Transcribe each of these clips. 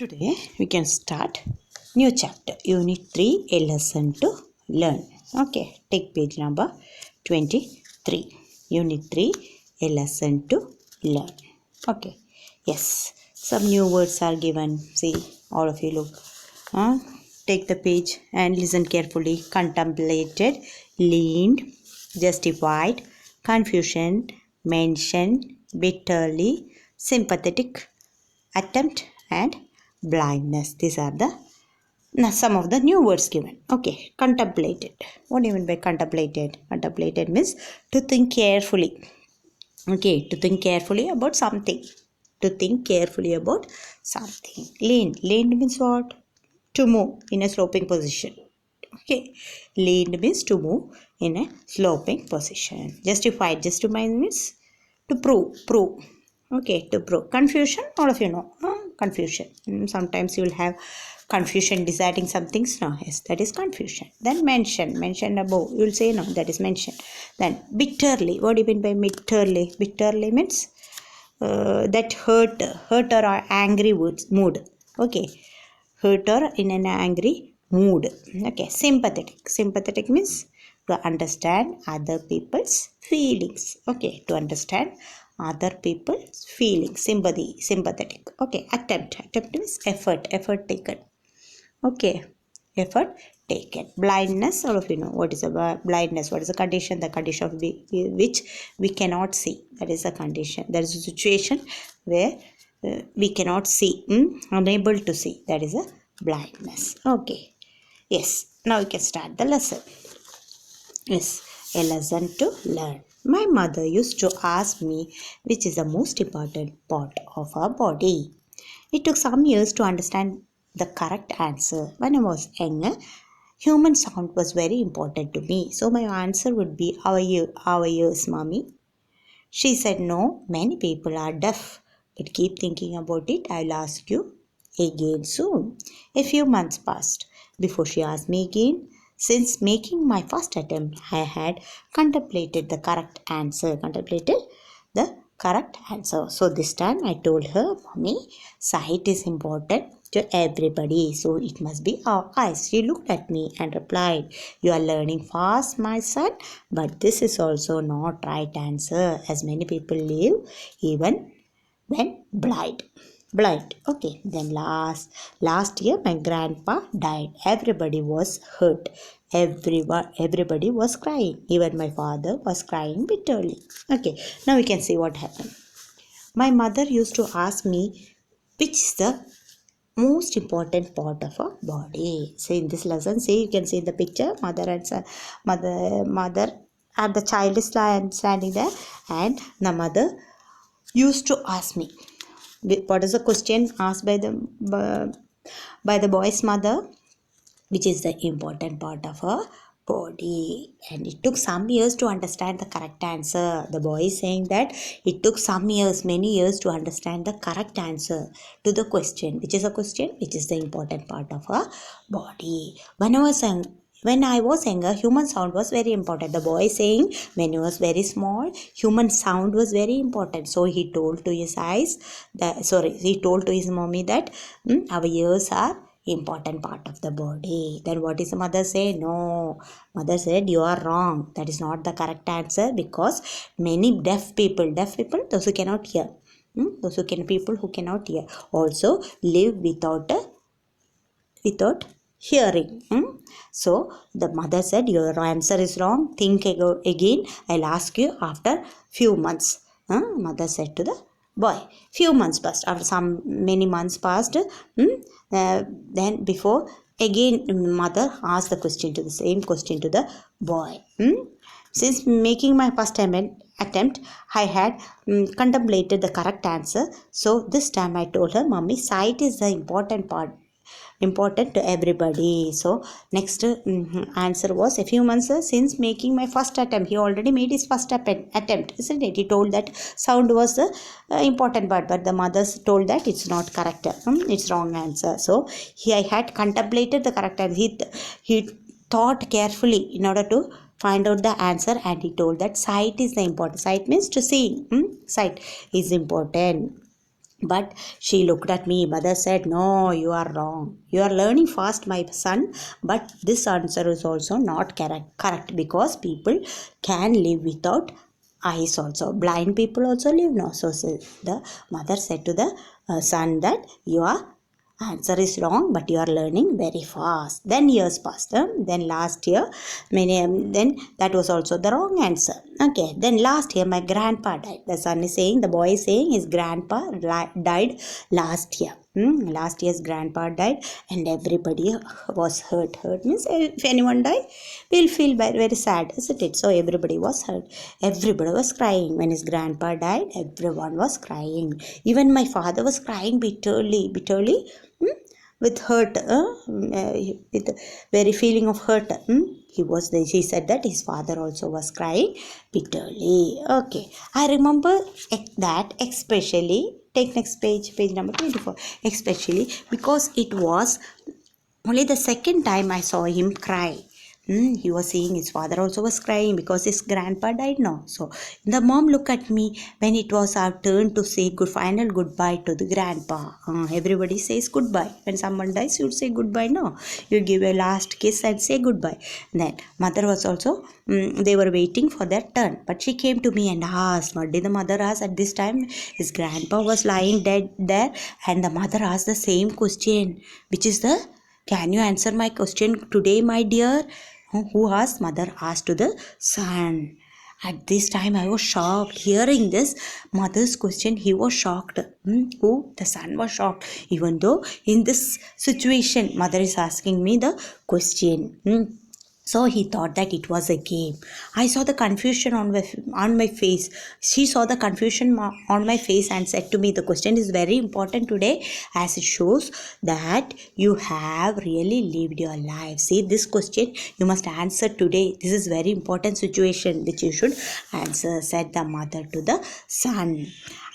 Today we can start new chapter, Unit 3, a lesson to learn. Okay, take page number 23. Unit 3, a lesson to learn. Okay, yes, some new words are given. See, all of you look. Take the page and listen carefully. Contemplated, leaned, justified, confusion, mentioned, bitterly, sympathetic, attempt, and blindness. These are the some of the new words given. Okay, contemplated. What do you mean by contemplated? Contemplated means to think carefully. Okay, to think carefully about something. To think carefully about something. Leaned. Leaned means what? To move in a sloping position. Okay, leaned means to move in a sloping position. Justified. Justified means to prove. Prove. Okay, to prove. Confusion, all of you know. Confusion. Sometimes you will have confusion deciding some things. No, yes, that is confusion. Then mention. Mention above. You will say no, that is mention. Then bitterly. What do you mean by bitterly? Bitterly means that hurt or angry words, mood. Okay, hurt or in an angry mood. Okay, sympathetic. Sympathetic means to understand other people's feelings. Okay, to understand other people's feelings. Sympathy, sympathetic. Okay, attempt. Attempt means effort. Effort taken. Okay, effort taken. Blindness, all of you know what is a blindness. What is the condition? The condition of which we cannot see. That is a condition. That is a situation where we cannot see, unable to see. That is a blindness. Okay. Yes. Now we can start the lesson. Yes, a lesson to learn. My mother used to ask me which is the most important part of our body. It took some years to understand the correct answer. When I was younger, human sound was very important to me. So my answer would be our ears, mommy. She said, no, many people are deaf. But keep thinking about it. I'll ask you again soon. A few months passed before she asked me again. Since making my first attempt, I had contemplated the correct answer. Contemplated the correct answer. So this time I told her, Mommy, sight is important to everybody. So it must be our eyes. She looked at me and replied, you are learning fast, my son, but this is also not right answer as many people live even when blind. Blind. Okay. Then last year my grandpa died. Everybody was hurt. Everybody was crying. Even my father was crying bitterly. Okay. Now we can see what happened. My mother used to ask me which is the most important part of our body. So in this lesson, see, you can see in the picture, mother and the child is standing there, and the mother used to ask me, what is the question asked by the boy's mother? Which is the important part of her body. And it took some years to understand the correct answer. The boy is saying that it took many years to understand the correct answer to the question. Which is a question? Which is the important part of her body. When I was younger, human sound was very important. The boy saying when he was very small, human sound was very important. So he told to his he told to his mommy that our ears are important part of the body. Then what is the mother say? No, mother said you are wrong. That is not the correct answer because many deaf people, those who cannot hear, people who cannot hear also live without hearing. So the mother said your answer is wrong. Think again. I'll ask you after few months. Mother said to the boy. Few months passed. After many months passed, then before again mother asked the same question to the boy. Since making my first attempt, I had contemplated the correct answer. So this time I told her, Mommy, sight is the important to everybody. So next answer was a few months since making my first attempt. He already made his first attempt, isn't it? He told that sound was the important part, but the mothers told that it's not correct. It's wrong answer. So I had contemplated the correct answer. He thought carefully in order to find out the answer, and he told that sight is the important. Sight means to see. Sight is important. But she looked at me. Mother said, "No, you are wrong. You are learning fast, my son. But this answer is also not correct because people can live without eyes also. Blind people also live. No." So the mother said to the son that you are answer is wrong, but you are learning very fast. Then years passed. Then last year, then that was also the wrong answer. Okay, then last year my grandpa died. The son is saying, the boy is saying his grandpa died last year. Last year's grandpa died, and everybody was hurt. Hurt means if anyone died, we'll feel very, very sad, isn't it? So everybody was hurt. Everybody was crying when his grandpa died. Everyone was crying. Even my father was crying bitterly, bitterly. With hurt, with very feeling of hurt. He said that his father also was crying bitterly. Okay, I remember that especially. Take next page, page number 24. Especially because it was only the second time I saw him cry. He was seeing his father also was crying because his grandpa died now. So the mom looked at me when it was our turn to say final goodbye to the grandpa. Everybody says goodbye. When someone dies, you say goodbye. No, you give a last kiss and say goodbye. Then mother was also, they were waiting for their turn. But she came to me and asked, what did the mother ask at this time? His grandpa was lying dead there, and the mother asked the same question, which is the, can you answer my question today, my dear? Who asked? Mother asked to the son. At this time, I was shocked. Hearing this mother's question, he was shocked. Who? The son was shocked. Even though in this situation, mother is asking me the question. So he thought that it was a game. I saw the confusion on my face. She saw the confusion on my face and said to me, the question is very important today as it shows that you have really lived your life. See, this question you must answer today. This is very important situation which you should answer, said the mother to the son.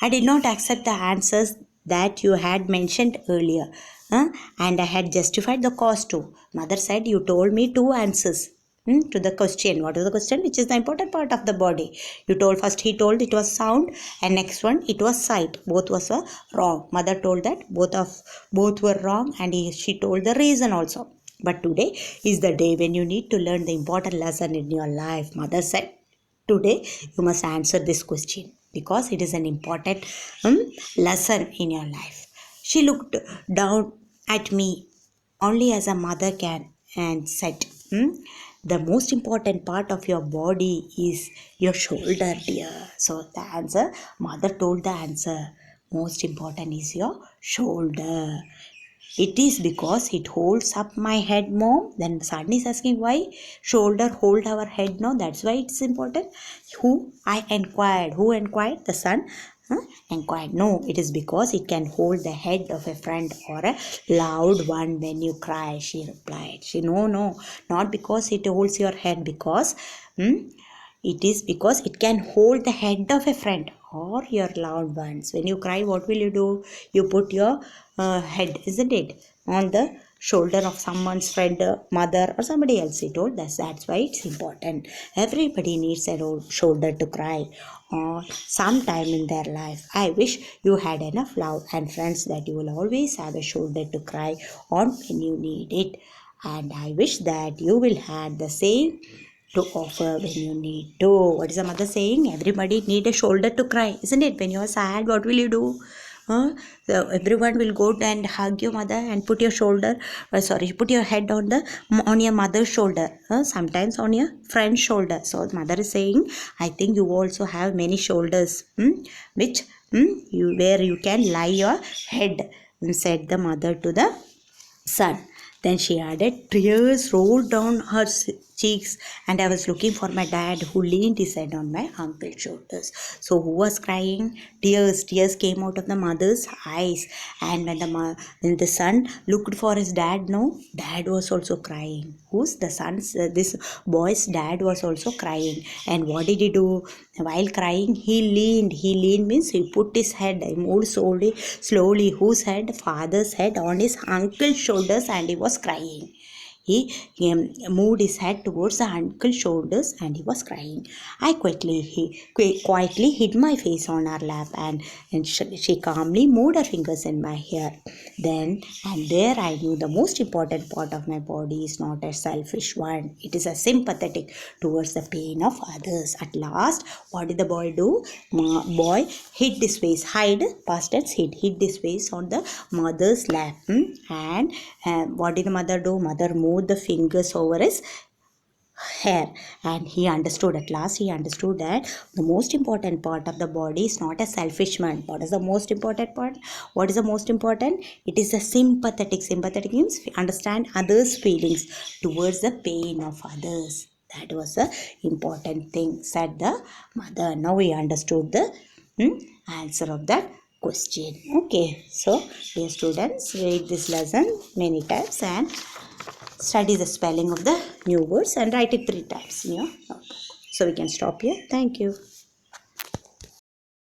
I did not accept the answers that you had mentioned earlier. And I had justified the cause too. Mother said, you told me two answers to the question. What is the question? Which is the important part of the body. You told first, he told it was sound, and next one it was sight. Both was wrong. Mother told that both were wrong, and she told the reason also. But today is the day when you need to learn the important lesson in your life. Mother said, today you must answer this question because it is an important lesson in your life. She looked down at me only as a mother can and said, the most important part of your body is your shoulder, dear. So the answer, mother told the answer, most important is your shoulder. It is because it holds up my head, mom. Then son is asking why shoulder hold our head. No, that's why it's important. Who? I inquired. Who inquired? The son inquired. No, it is because it can hold the head of a friend or a loud one when you cry, she replied. No, not because it holds your head, because it is because it can hold the head of a friend or your loved ones. When you cry, what will you do? You put your head, isn't it, on the shoulder of someone's friend, mother, or somebody else. He told that's why it's important. Everybody needs a shoulder to cry or sometime in their life. I wish you had enough love and friends that you will always have a shoulder to cry on when you need it. And I wish that you will have the same to offer when you need to. What is the mother saying? Everybody need a shoulder to cry, isn't it? When you are sad, what will you do? So everyone will go and hug your mother and put your put your head on your mother's shoulder. Sometimes on your friend's shoulder. So mother is saying, I think you also have many shoulders, which where you can lie your head, said the mother to the son. Then she added, tears rolled down her cheeks, and I was looking for my dad, who leaned his head on my uncle's shoulders. So who was crying? Tears came out of the mother's eyes. And when the son looked for his dad, no, dad was also crying. Who's the son's? This boy's dad was also crying. And what did he do? While crying, he leaned. He leaned means he put his head, he moved slowly. Whose head? Father's head on his uncle's shoulders, and he was crying. moved his head towards the uncle's shoulders and he was crying. I quietly hid my face on her lap, and she calmly moved her fingers in my hair. Then and there I knew the most important part of my body is not a selfish one. It is a sympathetic towards the pain of others. At last, what did the boy do? Boy hid his face, hide, past tense, hid his face on the mother's lap. And what did the mother do? Mother moved the fingers over his hair, and he understood. At last he understood that the most important part of the body is not a selfish one. What is the most important part? What is the most important? It is a sympathetic means understand others feelings towards the pain of others. That was the important thing, said the mother. Now we understood the answer of that question. Okay, so dear students, read this lesson many times and study the spelling of the new words and write it 3 times in your notebook. So we can stop here. Thank you.